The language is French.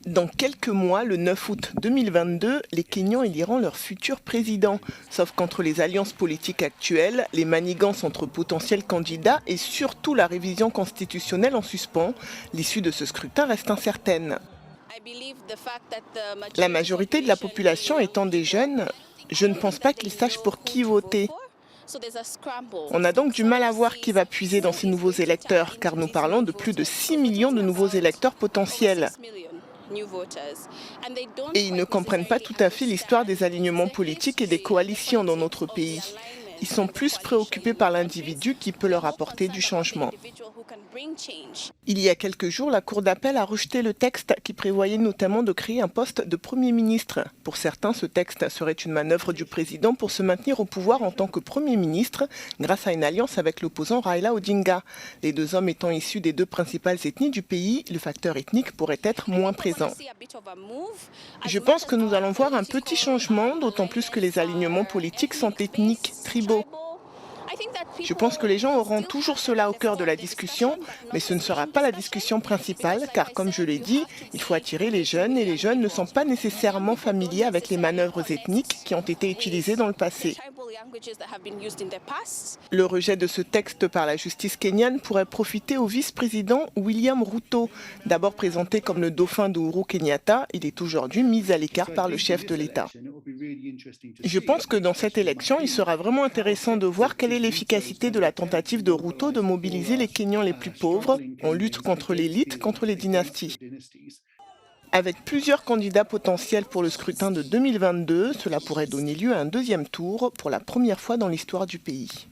Dans quelques mois, le 9 août 2022, les Kenyans éliront leur futur président. Sauf qu'entre les alliances politiques actuelles, les manigances entre potentiels candidats et surtout la révision constitutionnelle en suspens, l'issue de ce scrutin reste incertaine. La majorité de la population étant des jeunes, je ne pense pas qu'ils sachent pour qui voter. On a donc du mal à voir qui va puiser dans ces nouveaux électeurs, car nous parlons de plus de 6 millions de nouveaux électeurs potentiels. Et ils ne comprennent pas tout à fait l'histoire des alignements politiques et des coalitions dans notre pays. Ils sont plus préoccupés par l'individu qui peut leur apporter du changement. Il y a quelques jours, la Cour d'appel a rejeté le texte qui prévoyait notamment de créer un poste de Premier ministre. Pour certains, ce texte serait une manœuvre du président pour se maintenir au pouvoir en tant que Premier ministre grâce à une alliance avec l'opposant Raila Odinga. Les deux hommes étant issus des deux principales ethnies du pays, le facteur ethnique pourrait être moins présent. Je pense que nous allons voir un petit changement, d'autant plus que les alignements politiques sont ethniques, tribaux. Je pense que les gens auront toujours cela au cœur de la discussion, mais ce ne sera pas la discussion principale, car comme je l'ai dit, il faut attirer les jeunes et les jeunes ne sont pas nécessairement familiers avec les manœuvres ethniques qui ont été utilisées dans le passé. Le rejet de ce texte par la justice kenyane pourrait profiter au vice-président William Ruto. D'abord présenté comme le dauphin d'Ohuru Kenyatta, il est aujourd'hui mis à l'écart par le chef de l'État. Je pense que dans cette élection, il sera vraiment intéressant de voir quelle est l'efficacité de la tentative de Ruto de mobiliser les Kenyans les plus pauvres en lutte contre l'élite, contre les dynasties. Avec plusieurs candidats potentiels pour le scrutin de 2022, cela pourrait donner lieu à un deuxième tour pour la première fois dans l'histoire du pays.